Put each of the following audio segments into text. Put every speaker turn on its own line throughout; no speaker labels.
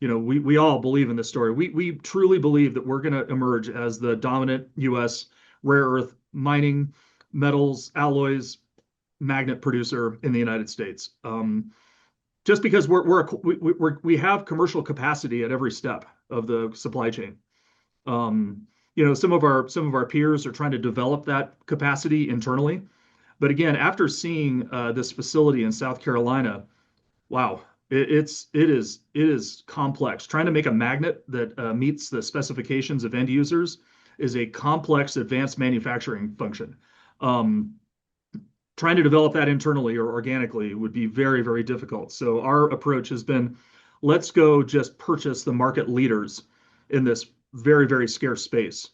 we all believe in this story. We truly believe that we're going to emerge as the dominant U.S. rare earth mining, metals, alloys, magnet producer in the United States. Just because we have commercial capacity at every step of the supply chain. Some of our peers are trying to develop that capacity internally. But again, after seeing this facility in South Carolina, wow, it is complex. Trying to make a magnet that meets the specifications of end users is a complex advanced manufacturing function. Um, Trying to develop that internally or organically would be very, very difficult. So our approach has been, let's go just purchase the market leaders in this very, very scarce space.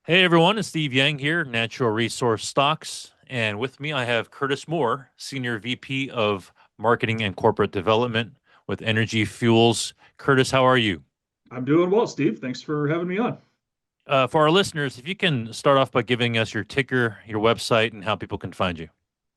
Hey everyone, it's Steve Yang here, Natural Resource Stocks. And with me, I have Curtis Moore, Senior VP of Marketing and Corporate Development with Energy Fuels. Curtis, how are you?
I'm doing well, Steve. Thanks for having me on.
For our listeners, if you can start off by giving us your ticker, your website, and how people can find you.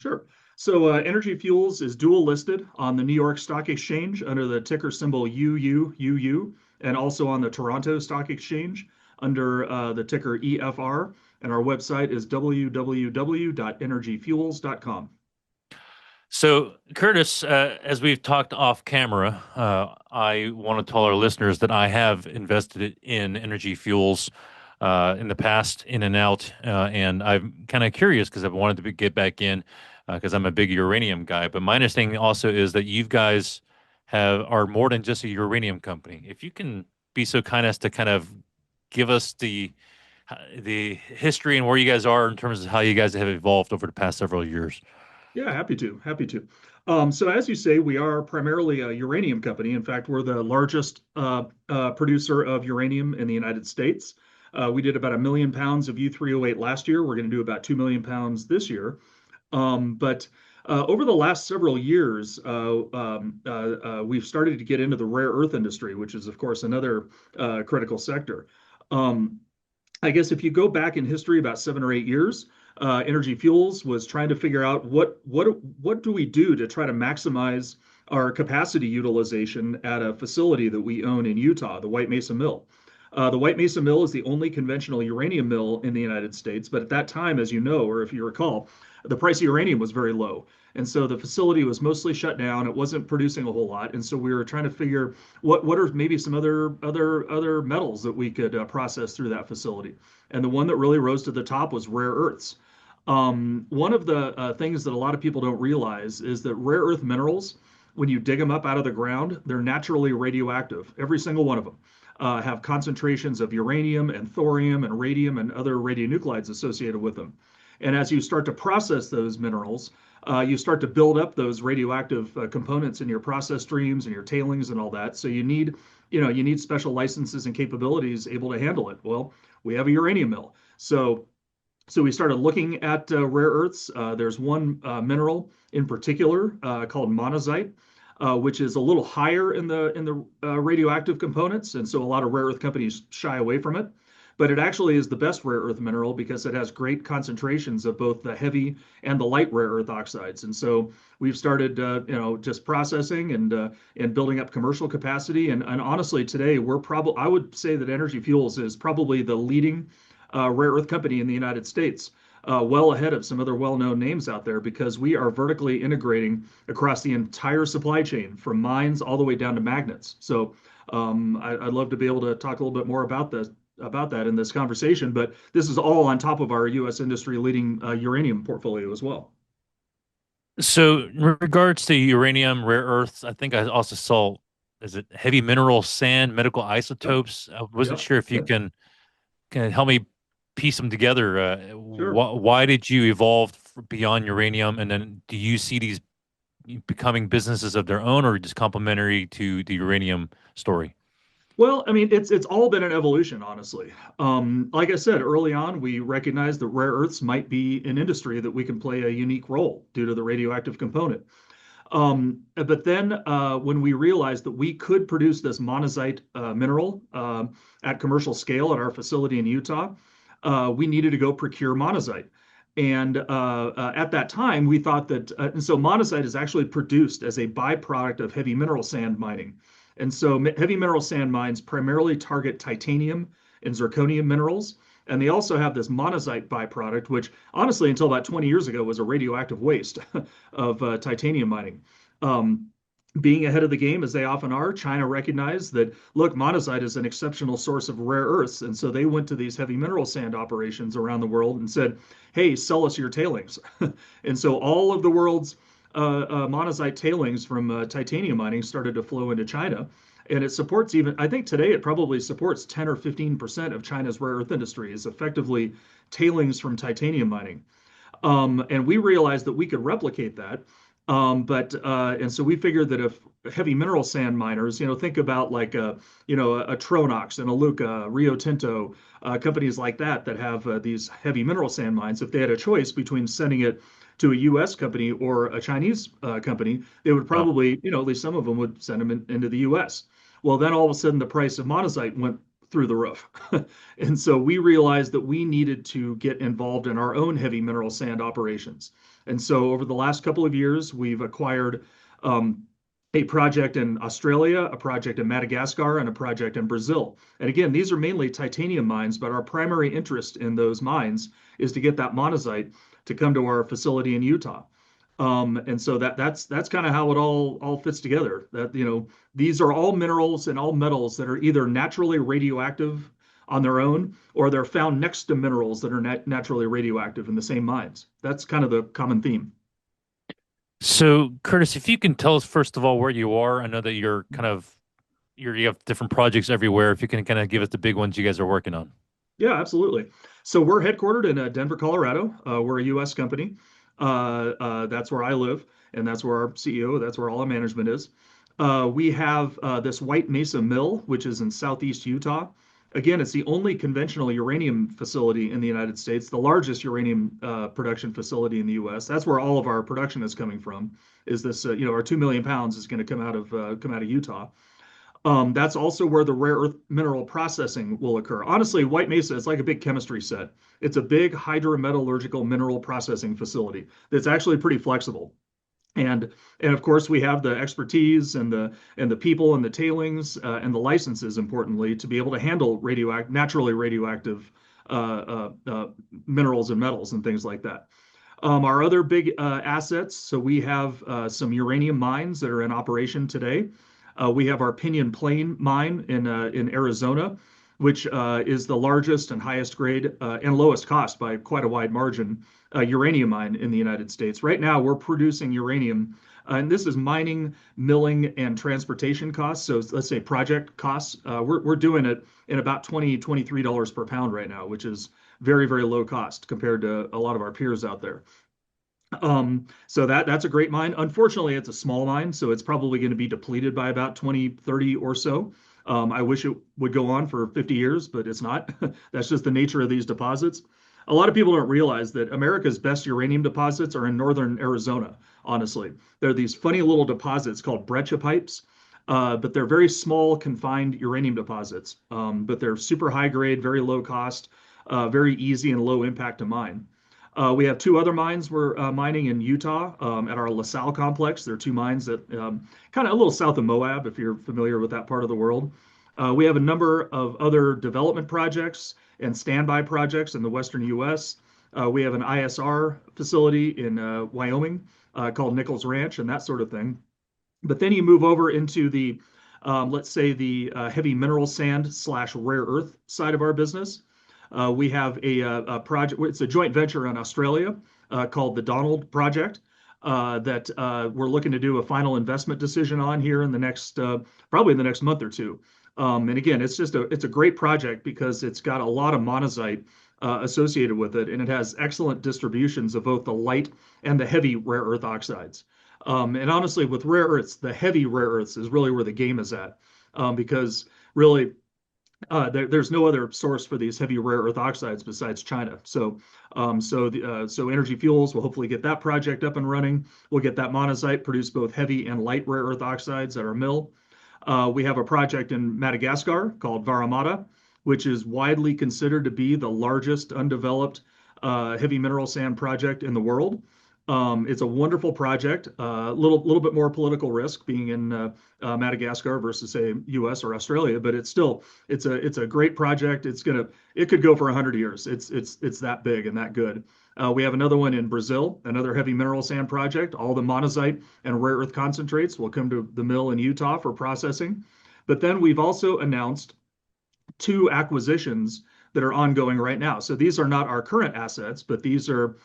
Sure. So Energy Fuels is dual listed on the New York Stock Exchange under the ticker symbol UUUU, and also on the Toronto Stock Exchange under the ticker EFR. And our website is www.energyfuels.com.
So, Curtis, as we've talked off camera, I want to tell our listeners that I have invested in Energy Fuels in the past, in and out, and I'm kind of curious because I've wanted to get back in because I'm a big uranium guy. But my understanding also is that you guys are more than just a uranium company. If you can be so kind as to kind of give us the history and where you guys are in terms of how you guys have evolved over the past several years.
Yeah, happy to. Happy to. So, as you say, we are primarily a uranium company. In fact, we're the largest producer of uranium in the United States. We did about 1 million pounds of U3O8 last year. We're going to do about 2 million pounds this year. But over the last several years, we've started to get into the rare earth industry, which is, of course, another critical sector. Um, I guess if you go back in history about 7 or 8 years, Energy Fuels was trying to figure out what do we do to try to maximize our capacity utilization at a facility that we own in Utah, the White Mesa Mill. The White Mesa Mill is the only conventional uranium mill in the United States, but at that time, as you know, or if you recall, the price of uranium was very low. And so the facility was mostly shut down. It wasn't producing a whole lot. And so we were trying to figure what are maybe some other metals that we could process through that facility. And the one that really rose to the top was rare earths. One of the things that a lot of people don't realize is that rare earth minerals, when you dig them up out of the ground, they're naturally radioactive. Every single one of them have concentrations of uranium and thorium and radium and other radionuclides associated with them. And as you start to process those minerals, you start to build up those radioactive components in your process streams and your tailings and all that. So you need special licenses and capabilities able to handle it. Well, we have a uranium mill. So we started looking at rare earths. There's one mineral in particular called monazite, which is a little higher in the radioactive components, and so a lot of rare earth companies shy away from it. But it actually is the best rare earth mineral because it has great concentrations of both the heavy and the light rare earth oxides. And so we've started, just processing and building up commercial capacity. And honestly, today I would say that Energy Fuels is probably the leading rare earth company in the United States, well ahead of some other well-known names out there because we are vertically integrating across the entire supply chain from mines all the way down to magnets. So I'd love to be able to talk a little bit more about that in this conversation, but this is all on top of our U.S. industry leading uranium portfolio as well.
So, in regards to uranium, rare earths, I think I also saw, is it heavy mineral sand, medical
Yep,
isotopes? I wasn't
yep,
sure if you
yep,
can help me piece them together.
sure.
Why did you evolve beyond uranium? And then do you see these becoming businesses of their own or just complementary to the uranium story?
Well, I mean, it's all been an evolution, honestly. Like I said early on, we recognized that rare earths might be an industry that we can play a unique role due to the radioactive component. But then when we realized that we could produce this monazite mineral at commercial scale at our facility in Utah, we needed to go procure monazite. And at that time, we thought that, and so monazite is actually produced as a byproduct of heavy mineral sand mining. And so heavy mineral sand mines primarily target titanium and zirconium minerals. And they also have this monazite byproduct, which honestly, until about 20 years ago, was a radioactive waste of titanium mining. Um, Being ahead of the game as they often are, China recognized that, look, monazite is an exceptional source of rare earths. And so they went to these heavy mineral sand operations around the world and said, hey, sell us your tailings. And so all of the world's monazite tailings from titanium mining started to flow into China. And it supports even, I think today it probably supports 10 or 15% of China's rare earth industry is effectively tailings from titanium mining. And we realized that we could replicate that. And so we figured that if heavy mineral sand miners, think about like a Tronox and a Luca, Rio Tinto, companies like that that have these heavy mineral sand mines, if they had a choice between sending it to a U.S. company or a Chinese company, they would
Yeah.
probably, at least some of them would send them into the U.S. Well, then all of a sudden the price of monazite went through the roof. And so we realized that we needed to get involved in our own heavy mineral sand operations. And so over the last couple of years, we've acquired a project in Australia, a project in Madagascar, and a project in Brazil. And again, these are mainly titanium mines, but our primary interest in those mines is to get that monazite to come to our facility in Utah. And so that's kind of how it all fits together. That these are all minerals and all metals that are either naturally radioactive on their own, or they're found next to minerals that are naturally radioactive in the same mines. That's kind of the common theme.
So, Curtis, if you can tell us first of all where you are, I know that you're kind of you have different projects everywhere. If you can kind of give us the big ones you guys are working on.
Yeah, absolutely. So we're headquartered in Denver, Colorado. We're a U.S. company. That's where I live, and that's where our CEO, that's where all our management is. We have this White Mesa Mill, which is in southeast Utah. Again, it's the only conventional uranium facility in the United States, the largest uranium production facility in the U.S. That's where all of our production is coming from. Is this, our 2 million pounds is going to come out of Utah. That's also where the rare earth mineral processing will occur. Honestly, White Mesa is like a big chemistry set. It's a big hydrometallurgical mineral processing facility that's actually pretty flexible. And of course we have the expertise and the people and the tailings and the licenses, importantly, to be able to handle naturally radioactive minerals and metals and things like that. Our other big assets, so we have some uranium mines that are in operation today. We have our Pinyon Plain mine in Arizona, which is the largest and highest grade and lowest cost by quite a wide margin uranium mine in the United States. Right now, we're producing uranium, and this is mining, milling, and transportation costs. So let's say project costs. We're doing it in about $23 per pound right now, which is very, very low cost compared to a lot of our peers out there. So that's a great mine. Unfortunately, it's a small mine, so it's probably going to be depleted by about 2030 or so. I wish it would go on for 50 years, but it's not. That's just the nature of these deposits. A lot of people don't realize that America's best uranium deposits are in northern Arizona, honestly. They're these funny little deposits called breccia pipes, but they're very small, confined uranium deposits. But they're super high grade, very low cost, very easy and low impact to mine. We have two other mines we're mining in Utah at our Sal Complex. There are two mines that kind of a little south of Moab, if you're familiar with that part of the world. We have a number of other development projects and standby projects in the western U.S. We have an ISR facility in Wyoming called Nichols Ranch and that sort of thing. But then you move over into let's say, the heavy mineral sand slash rare earth side of our business. We have a project, it's a joint venture in Australia called the Donald Project that we're looking to do a final investment decision on here in the next, probably in the next month or two. And again, it's a great project because it's got a lot of monazite associated with it, and it has excellent distributions of both the light and the heavy rare earth oxides. And honestly, with rare earths, the heavy rare earths is really where the game is at, because really there's no other source for these heavy rare earth oxides besides China. So Energy Fuels will hopefully get that project up and running. We'll get that monazite, produce both heavy and light rare earth oxides at our mill. We have a project in Madagascar called Vara Mada, which is widely considered to be the largest undeveloped heavy mineral sand project in the world. It's a wonderful project, a little bit more political risk being in Madagascar versus say U.S. or Australia, but it's a great project. It could go for 100 years. It's that big and that good. We have another one in Brazil, another heavy mineral sand project. All the monazite and rare earth concentrates will come to the mill in Utah for processing. But then we've also announced two acquisitions that are ongoing right now. So these are not our current assets, but these are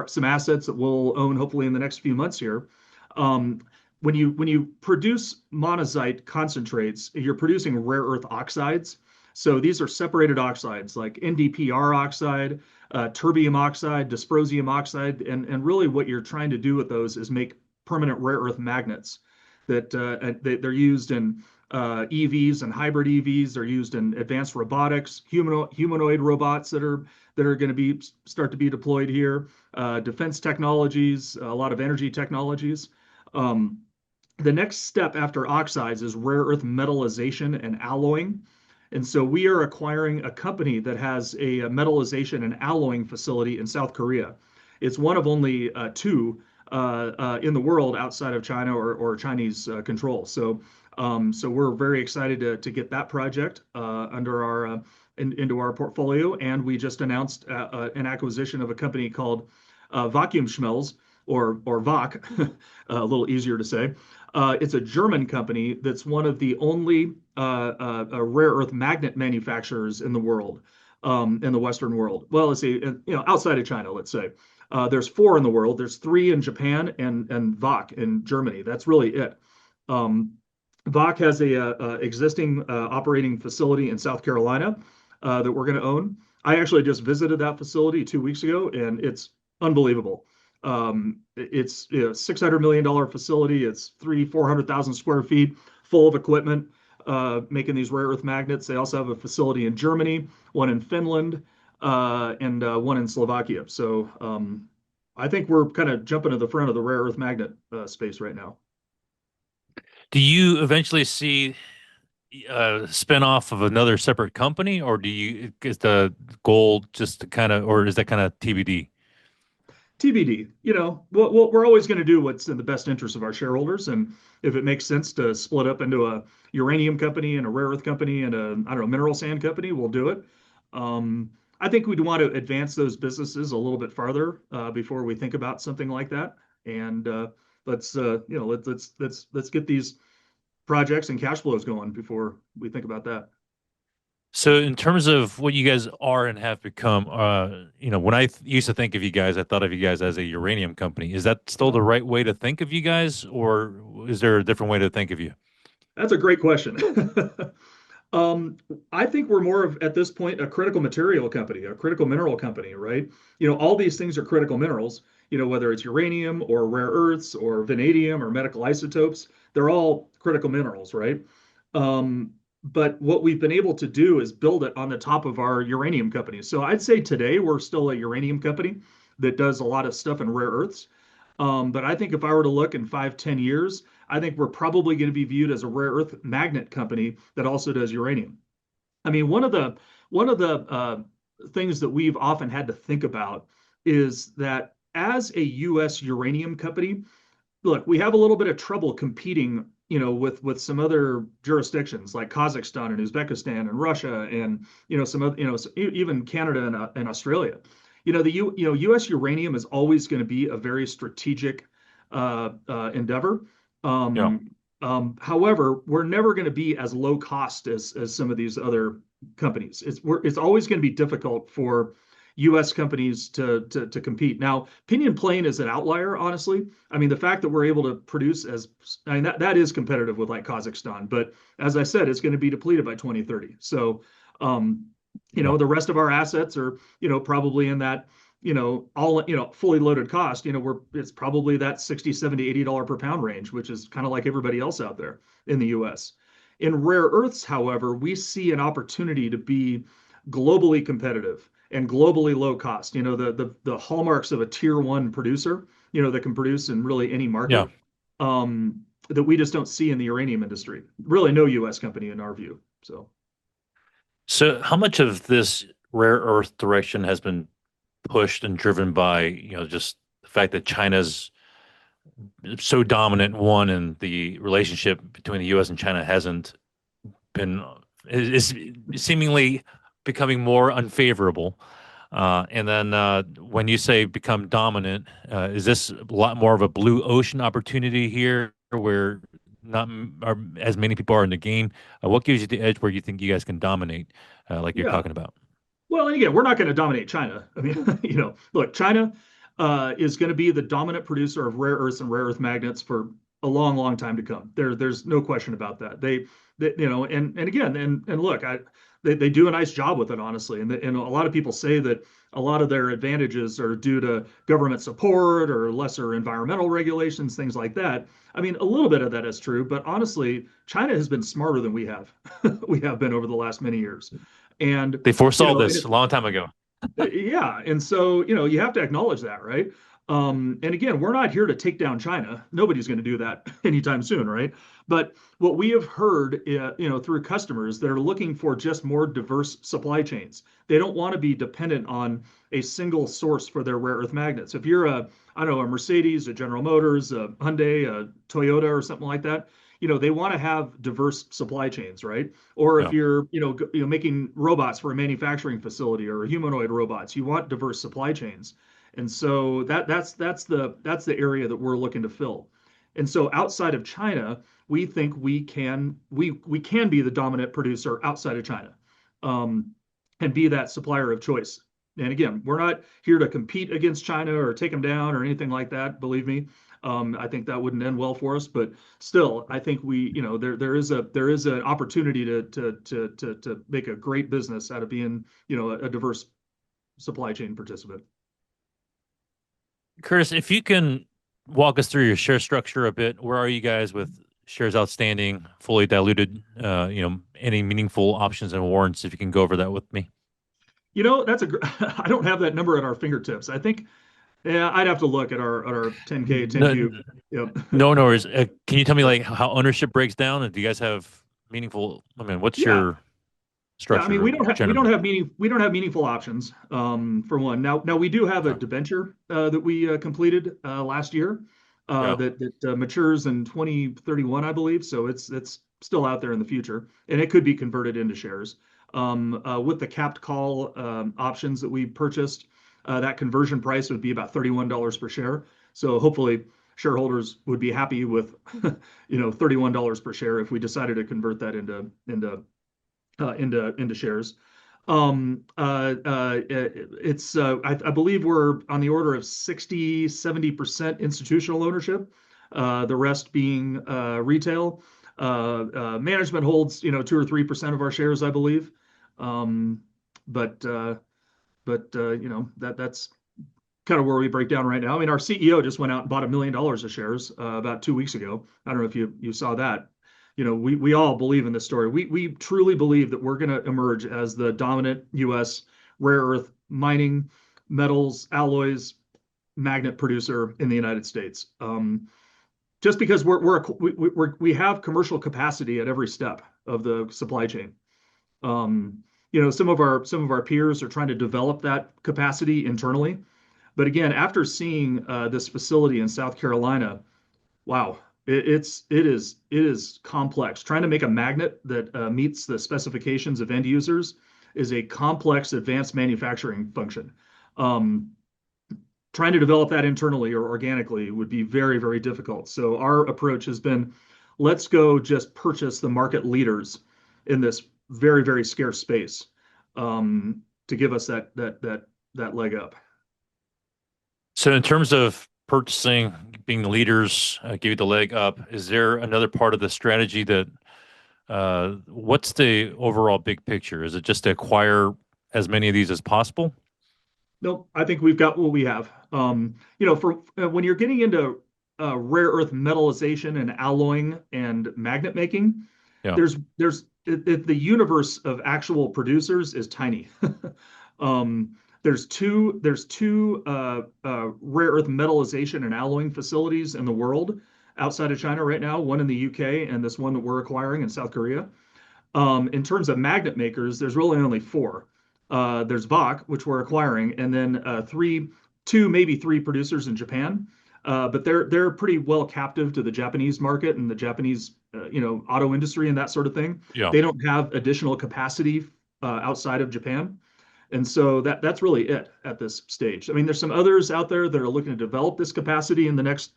some assets that we'll own hopefully in the next few months here. Um, when you produce monazite concentrates, you're producing rare earth oxides. So these are separated oxides like NdPr oxide, terbium oxide, dysprosium oxide, and really what you're trying to do with those is make permanent rare earth magnets they're used in EVs and hybrid EVs. They're used in advanced robotics, humanoid robots that are going to be start to be deployed here. Defense technologies, a lot of energy technologies. Um, the next step after oxides is rare earth metallization and alloying. And so we are acquiring a company that has a metallization and alloying facility in South Korea. It's one of only two in the world outside of China or Chinese control. So we're very excited to get that project into our portfolio. And we just announced an acquisition of a company called Vacuum Schmelz or VAC, a little easier to say. It's a German company that's one of the only rare earth magnet manufacturers in the world, in the Western world. Well, let's see, outside of China, let's say. There's four in the world. There's three in Japan and VAC in Germany. That's really it. Um, VAC has a existing operating facility in South Carolina that we're going to own. I actually just visited that facility 2 weeks ago, and it's unbelievable. It's $600 million facility. It's 400,000 square feet, full of equipment, making these rare earth magnets. They also have a facility in Germany, one in Finland, and one in Slovakia. So I think we're kind of jumping to the front of the rare earth magnet space right now.
Do you eventually see a spin-off of another separate company, or is the goal just to kind of, or is that kind of TBD?
TBD. We're always going to do what's in the best interest of our shareholders, and if it makes sense to split up into a uranium company and a rare earth company and a I don't know mineral sand company, we'll do it. I think we'd want to advance those businesses a little bit farther before we think about something like that. And let's get these projects and cash flows going before we think about that.
So, in terms of what you guys are and have become, when I used to think of you guys, I thought of you guys as a uranium company. Is that still the
Oh,
right way to think of you guys, or is there a different way to think of you?
that's a great question. Um, I think we're more of at this point a critical material company, a critical mineral company, right? All these things are critical minerals, whether it's uranium or rare earths or vanadium or medical isotopes, they're all critical minerals, right? But what we've been able to do is build it on the top of our uranium company. So I'd say today we're still a uranium company that does a lot of stuff in rare earths. But I think if I were to look in 5, 10 years, I think we're probably going to be viewed as a rare earth magnet company that also does uranium. I mean, one of the things that we've often had to think about is that as a U.S. uranium company, look, we have a little bit of trouble competing, with some other jurisdictions like Kazakhstan and Uzbekistan and Russia and some other, even Canada and Australia. U.S. uranium is always going to be a very strategic endeavor.
Yeah.
However, we're never going to be as low cost as some of these other companies. It's always going to be difficult for U.S. companies to compete. Now, Pinyon Plain is an outlier, honestly. I mean, the fact that we're able to produce I mean, that is competitive with like Kazakhstan, but as I said, it's going to be depleted by 2030. So,
Yeah.
the rest of our assets are, probably in that, all, fully loaded cost, it's probably that 60, 70, $80 per pound range, which is kind of like everybody else out there in the US. In rare earths, however, we see an opportunity to be globally competitive and globally low cost. The hallmarks of a tier one producer, that can produce in really any
Yeah.
market, that we just don't see in the uranium industry. Really, no U.S. company in our view. So.
So, how much of this rare earth direction has been pushed and driven by, just the fact that China's so dominant, one, and the relationship between the U.S. and China hasn't been is seemingly becoming more unfavorable. And then when you say become dominant, is this a lot more of a blue ocean opportunity here where not are, as many people are in the game? What gives you the edge where you think you guys can dominate, like you're
Yeah.
talking about?
Well, and again, we're not going to dominate China. I mean, look, China is going to be the dominant producer of rare earths and rare earth magnets for a long, long time to come. There's no question about that. And again, and look, they do a nice job with it, honestly. And a lot of people say that a lot of their advantages are due to government support or lesser environmental regulations, things like that. I mean, a little bit of that is true, but honestly, China has been smarter than we have. We have been over the last many years. And
They foresaw
and
this
it's
a long time ago.
yeah, and so you have to acknowledge that, right? And again, we're not here to take down China. Nobody's going to do that anytime soon, right? But what we have heard, through customers that are looking for just more diverse supply chains. They don't want to be dependent on a single source for their rare earth magnets. If you're I don't know, a Mercedes, a General Motors, a Hyundai, a Toyota, or something like that, they want to have diverse supply chains, right? Or if
Yeah.
you're, making robots for a manufacturing facility or humanoid robots, you want diverse supply chains. And so that's the area that we're looking to fill. And so outside of China, we think we can be the dominant producer outside of China, um, and be that supplier of choice. And again, we're not here to compete against China or take them down or anything like that. Believe me, I think that wouldn't end well for us. But still, I think there is an opportunity to make a great business out of being a diverse supply chain participant.
Curtis, if you can walk us through your share structure a bit, where are you guys with shares outstanding, fully diluted, any meaningful options and warrants, if you can go over that with me?
That's I don't have that number at our fingertips. I think, yeah, I'd have to look at our 10K,
No,
10Q. Yep.
no worries. Can you tell me like how ownership breaks down? And do you guys have meaningful? I mean, what's
Yeah.
your
Yeah, I mean, we
structure
don't have we don't
generally?
have meaningful options, for one. Now we do have a
Okay.
debenture that we completed last year,
Yeah.
that matures in 2031, I believe. So it's still out there in the future, and it could be converted into shares. With the capped call options that we purchased, that conversion price would be about $31 per share. So hopefully shareholders would be happy with $31 per share if we decided to convert that into shares. I believe we're on the order of 60-70% institutional ownership, the rest being retail. Management holds 2 or 3% of our shares, I believe. Um, but uh, that's kind of where we break down right now. I mean, our CEO just went out and bought $1 million of shares about 2 weeks ago. I don't know if you saw that. We all believe in this story. We truly believe that we're going to emerge as the dominant U.S. rare earth mining, metals, alloys, magnet producer in the United States. Just because we have commercial capacity at every step of the supply chain. Some of our peers are trying to develop that capacity internally, but again, after seeing this facility in South Carolina, wow, it is complex. Trying to make a magnet that meets the specifications of end users is a complex advanced manufacturing function. Um, Trying to develop that internally or organically would be very, very difficult. So our approach has been, let's go just purchase the market leaders in this very, very scarce space, to give us that leg up.
So, in terms of purchasing, being the leaders, give you the leg up, is there another part of the strategy that, what's the overall big picture? Is it just to acquire as many of these as possible?
No, I think we've got what we have. For when you're getting into rare earth metallization and alloying and magnet making,
Yeah.
the universe of actual producers is tiny. There's two rare earth metallization and alloying facilities in the world outside of China right now. One in the UK and this one that we're acquiring in South Korea. In terms of magnet makers, there's really only four. There's VOC, which we're acquiring, and then two, maybe three producers in Japan. But they're pretty well captive to the Japanese market and the Japanese auto industry and that sort of thing.
Yeah.
They don't have additional capacity outside of Japan. And so that's really it at this stage. I mean, there's some others out there that are looking to develop this capacity in the next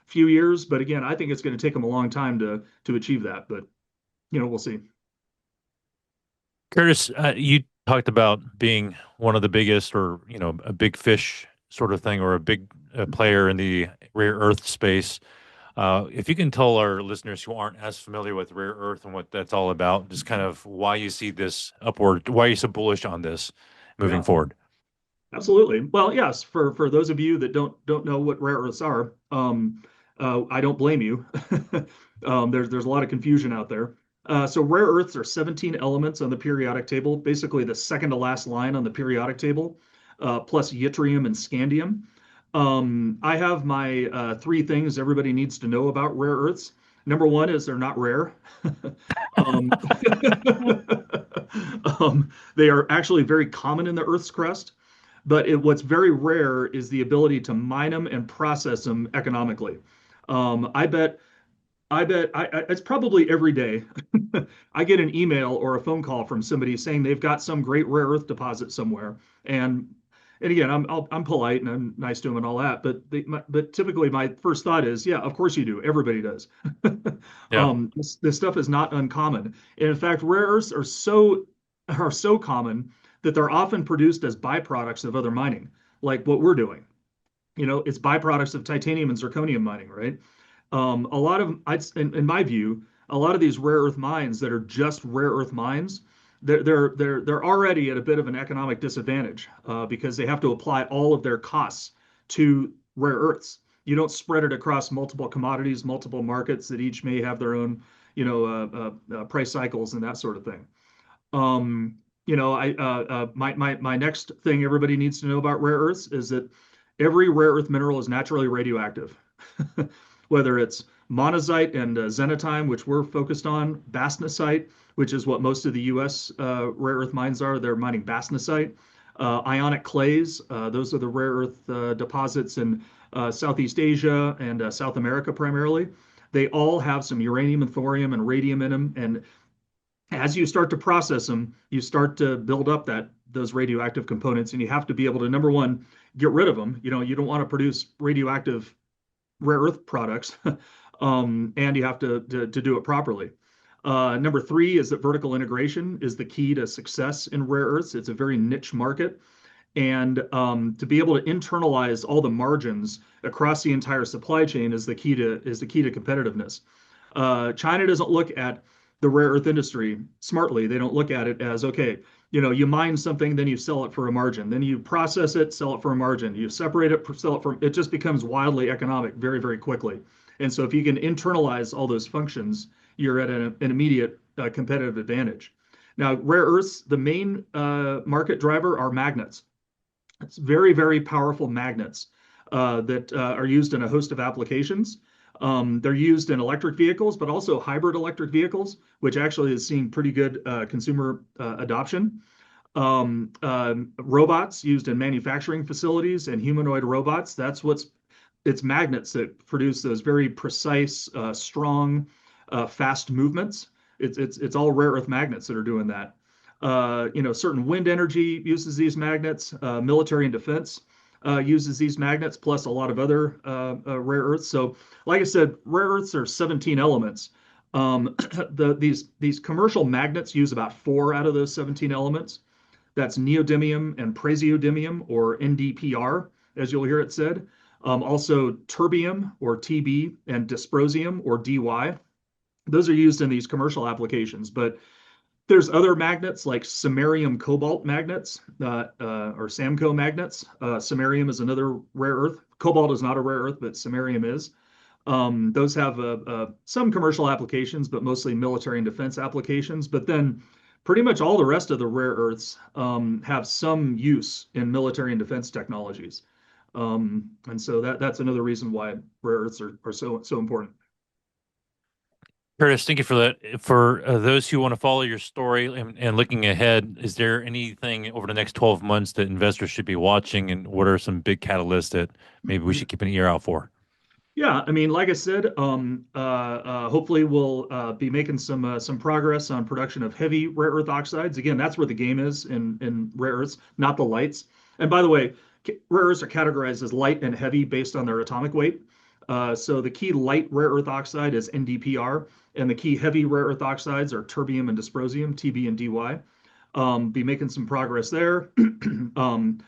few years, but again, I think it's going to take them a long time to achieve that. But we'll see.
Curtis, you talked about being one of the biggest, or a big fish sort of thing, or a big player in the rare earth space. If you can tell our listeners who aren't as familiar with rare earth and what that's all about, just kind of why you see this upward, why you're so bullish on this moving
Yeah.
forward.
Absolutely. Well, yes, for those of you that don't know what rare earths are, I don't blame you. There's a lot of confusion out there. So rare earths are 17 elements on the periodic table, basically the second to last line on the periodic table, plus yttrium and scandium. I have my three things everybody needs to know about rare earths. Number one is they're not rare. um, they are actually very common in the Earth's crust. But what's very rare is the ability to mine them and process them economically. I bet, it's probably every day I get an email or a phone call from somebody saying they've got some great rare earth deposit somewhere. And again, I'm polite and I'm nice to them and all that, but typically my first thought is, yeah, of course you do. Everybody does.
Yeah.
This stuff is not uncommon. And in fact, rare earths are so common that they're often produced as byproducts of other mining, like what we're doing. It's byproducts of titanium and zirconium mining, right? A lot of, in my view, a lot of these rare earth mines that are just rare earth mines, they're already at a bit of an economic disadvantage because they have to apply all of their costs to rare earths. You don't spread it across multiple commodities, multiple markets that each may have their own, price cycles and that sort of thing. My next thing everybody needs to know about rare earths is that every rare earth mineral is naturally radioactive, whether it's monazite and xenotime, which we're focused on, bastnasite, which is what most of the U.S. Rare earth mines are. They're mining bastnasite. Ionic clays, those are the rare earth deposits in Southeast Asia and South America primarily. They all have some uranium and thorium and radium in them, and as you start to process them, you start to build up those radioactive components, and you have to be able to, number one, get rid of them. You don't want to produce radioactive rare earth products, and you have to do it properly. Number three is that vertical integration is the key to success in rare earths. It's a very niche market, and to be able to internalize all the margins across the entire supply chain is the key to competitiveness. China doesn't look at the rare earth industry smartly. They don't look at it as, okay, you mine something, then you sell it for a margin, then you process it, sell it for a margin, you separate it, sell it for, it just becomes wildly economic very, very quickly. And so if you can internalize all those functions, you're at an immediate competitive advantage. Now, rare earths, the main market driver are magnets. It's very, very powerful magnets that are used in a host of applications. They're used in electric vehicles, but also hybrid electric vehicles, which actually is seeing pretty good consumer adoption. Robots used in manufacturing facilities and humanoid robots. It's magnets that produce those very precise, strong, fast movements. It's all rare earth magnets that are doing that. Certain wind energy uses these magnets. Military and defense uses these magnets, plus a lot of other rare earths. So, like I said, rare earths are 17 elements. These commercial magnets use about four out of those 17 elements. That's neodymium and praseodymium, or NdPr, as you'll hear it said. Also terbium, or Tb, and dysprosium, or Dy. Those are used in these commercial applications, but there's other magnets like samarium cobalt magnets or Samco magnets. Samarium is another rare earth. Cobalt is not a rare earth, but samarium is. Those have some commercial applications, but mostly military and defense applications. But then pretty much all the rest of the rare earths have some use in military and defense technologies. And so that's another reason why rare earths are so important.
Curtis, thank you for that. For those who want to follow your story and looking ahead, is there anything over the next 12 months that investors should be watching, and what are some big catalysts that maybe we should keep an ear out for?
Yeah, I mean, like I said, hopefully we'll be making some progress on production of heavy rare earth oxides. Again, that's where the game is in rare earths, not the lights. And by the way, rare earths are categorized as light and heavy based on their atomic weight. So the key light rare earth oxide is NdPr, and the key heavy rare earth oxides are terbium and dysprosium, Tb and Dy. Be making some progress there. um,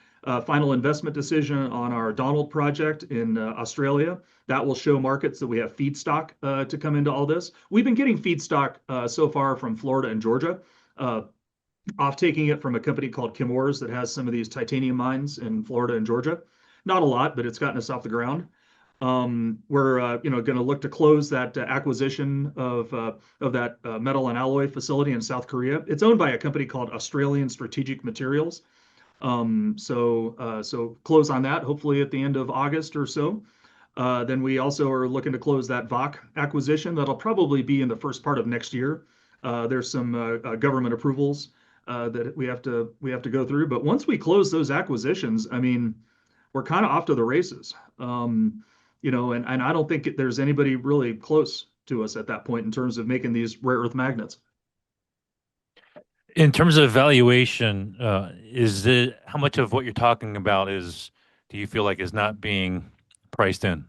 Final investment decision on our Donald project in Australia. That will show markets that we have feedstock to come into all this. We've been getting feedstock so far from Florida and Georgia, uh, off taking it from a company called Chemours that has some of these titanium mines in Florida and Georgia. Not a lot, but it's gotten us off the ground. We're going to look to close that acquisition of that metal and alloy facility in South Korea. It's owned by a company called Australian Strategic Materials. So close on that, hopefully at the end of August or so. Then we also are looking to close that VOC acquisition. That'll probably be in the first part of next year. There's some government approvals that we have to go through. But once we close those acquisitions, I mean, we're kind of off to the races. And I don't think there's anybody really close to us at that point in terms of making these rare earth magnets.
In terms of valuation, is it how much of what you're talking about do you feel like is not being priced in?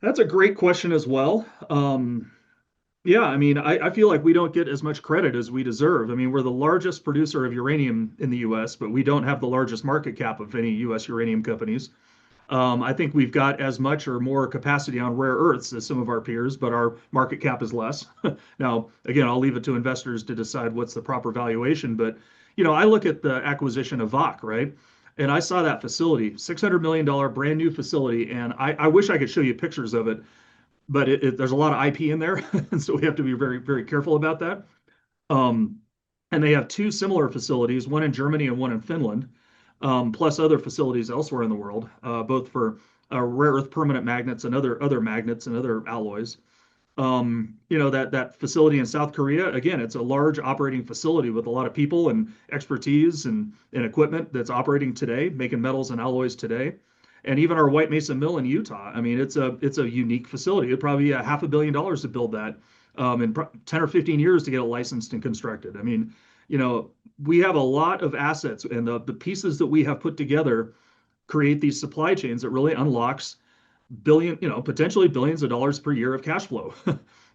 That's a great question as well. Yeah, I mean, I feel like we don't get as much credit as we deserve. I mean, we're the largest producer of uranium in the US, but we don't have the largest market cap of any US uranium companies. I think we've got as much or more capacity on rare earths as some of our peers, but our market cap is less. Now, again, I'll leave it to investors to decide what's the proper valuation. But, I look at the acquisition of VOC, right? And I saw that facility, $600 million brand new facility. And I wish I could show you pictures of it, but there's a lot of IP in there. And so we have to be very, very careful about that. Um, and they have two similar facilities, one in Germany and one in Finland, plus other facilities elsewhere in the world, both for rare earth permanent magnets and other magnets and other alloys. That facility in South Korea, again, it's a large operating facility with a lot of people and expertise and equipment that's operating today, making metals and alloys today. And even our White Mesa Mill in Utah, I mean, it's a unique facility. It'd probably be a $500 million to build that, in 10 or 15 years to get it licensed and constructed. I mean, we have a lot of assets, and the pieces that we have put together create these supply chains that really unlocks potentially billions of dollars per year of cash flow.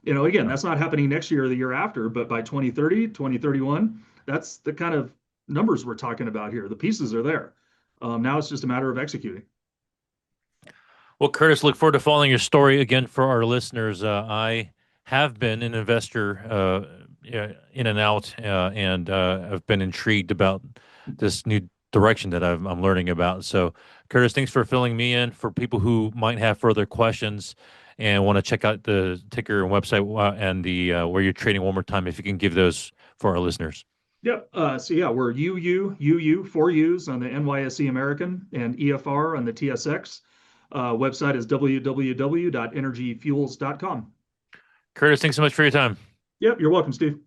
Again,
No.
that's not happening next year or the year after, but by 2030, 2031, that's the kind of numbers we're talking about here. The pieces are there. Now it's just a matter of executing.
Well, Curtis, look forward to following your story again for our listeners. I have been an investor in and out, and I've been intrigued about this new direction that I'm learning about. So, Curtis, thanks for filling me in. For people who might have further questions and want to check out the ticker and website and the where you're trading one more time, if you can give those for our listeners.
Yep. So yeah, we're UUUU, four U's on the NYSE American and EFR on the TSX. Website is www.energyfuels.com.
Curtis, thanks so much for your time.
Yep, you're welcome, Steve.